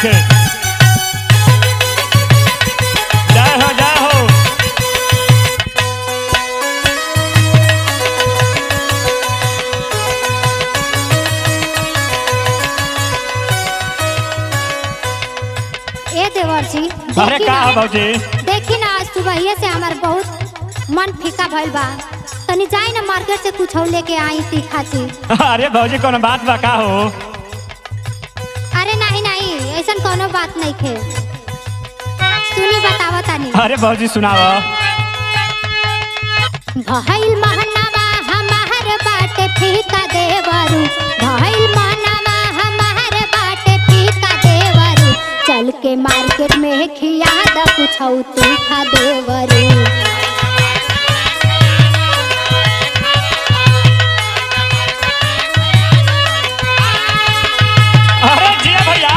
खे। जय हो जय हो। ए देवर जी अरे का हो भौजी? देखी ना आज सुबह से हमार बहुत मन फीका भइल बा। तनी जाई ना मार्केट से कुछ लेके आई थी खाती। अरे भौजी कोनो बात बा का हो? अरे नहीं नहीं ऐसा कोनो बात नहीं खे। सुनी बतावा तानी। अरे भौजी सुनाओ। भइल महनावा हमार बाटे फीका देवरू। भइल महनावा हमार बाटे फीका देवरू। चल के मार्केट में खिया द कुछ तीखा देवरू। अरे जी भैया।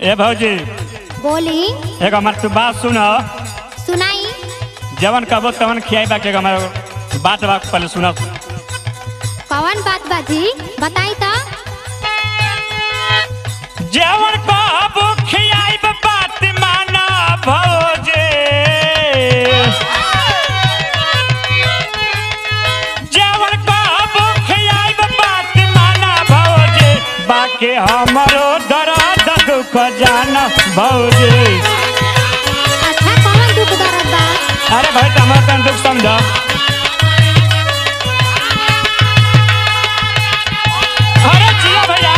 ए भौजी बोली एक हमार तू बात सुन। सुनाई। जवन कबो तवन खियाई बा के हमार बात बा पहले सुन। कौन बात बाजी बताई तो। जवन कबो खियाई बात माना भौजी। जवन कबो खियाई बात माना भौजी। बाकी हमरो दर्द दुख जाना भौजी। अच्छा कौन दुख दर्द बा? अरे भाई हमारा दुख समझो। अरे जिया भैया।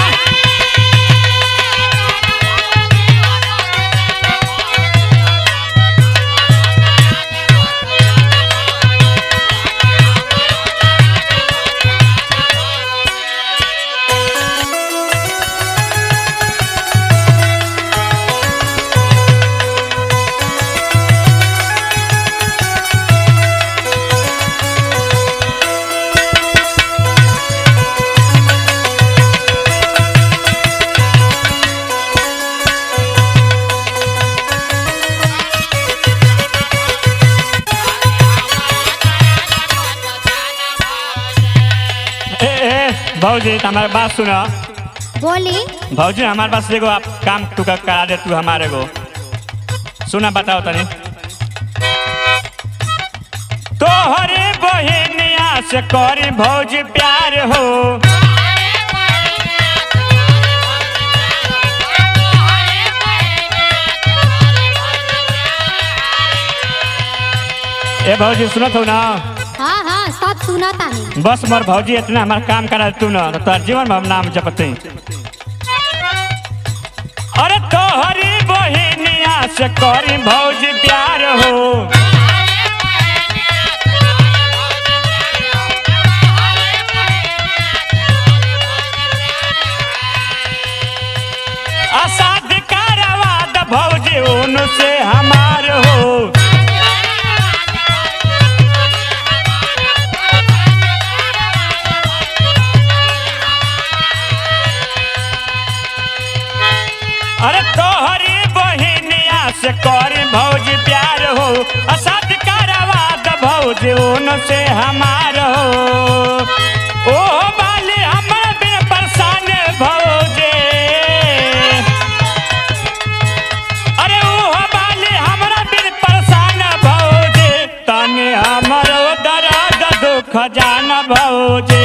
भौजी हमारे बात सुना। बोली भौजी हमारे पास एगो आप काम तू करा दे तू हमारे को। सुना बताओ तनी। तोहरे बहनिया से करी भौजी प्यार हो। ए भौजी सुनत हो ना? हाँ हाँ सब सुना तानी। बस मोर भौजी इतना हमारा काम करा तू ना तो तोर जीवन में हम नाम जपते। अरे तोहरी बहनिया से करी भौजी प्यार हो। असाध करवा द भौजी उनसे हमार हो। अरे तोहरी बहनिया से करी भौजी प्यार हो। असद करवा द भौजी उनसे हमार हो। ओ बाली हमरा बिन परेशान भौजी। अरे ओ बाली हमरा बिन परेशान भौजी। तने हमरो दर्द दुख जान भौजी।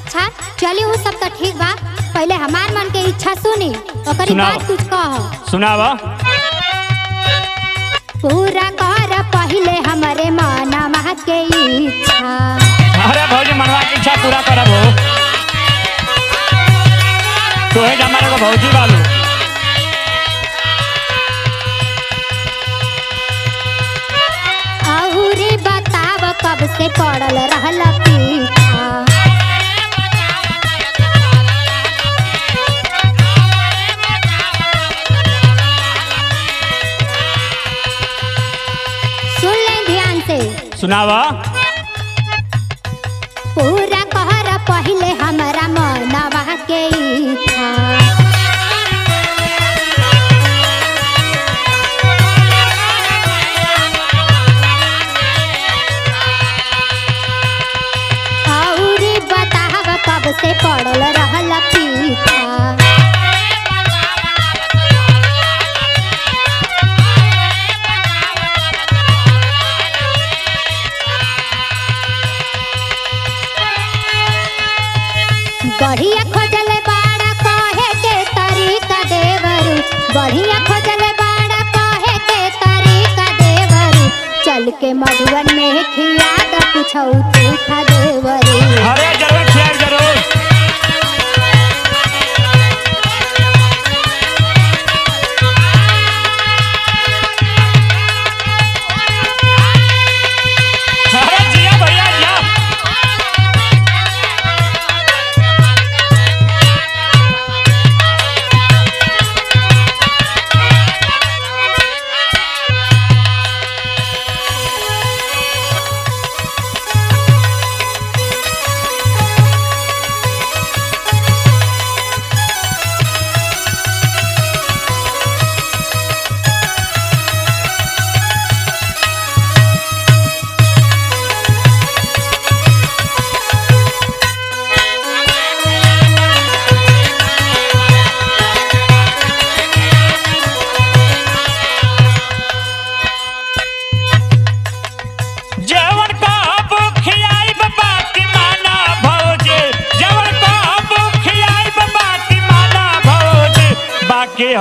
अच्छा चलिए वो सब तो ठीक बा, पहले हमार मन के इच्छा सुनी ओकरी सुनाओ। बात कुछ कहो। सुनाव। पूरा कर पहले हमारे मनवा के इच्छा। अरे भौजी मनवा की इच्छा पूरा करब हो, तो है हमारे को भौजी बालू। अहुरी बताव कब से पड़ल रहल पीछा। सुन ले ध्यान से। सुनाव। पूरा कर पहले हमारा मनवा के इच्छा। अउरी बताव कब से पड़ल रहल पीछा। बढ़िया खोजल बाड़ा कहे के तरीका देवरू, बढ़िया खोजल बाड़ा कहे के तरीका देवरू, चल के मधुवन में खिया द कुछ तीखा देवरू। अरे जरूर खिया जरूर। अरे जिया भैया जिया। जवन कहब खियाइब बाकी माना भौजी, जवन कहब खियाइब बाकी माना भौजी, बाकी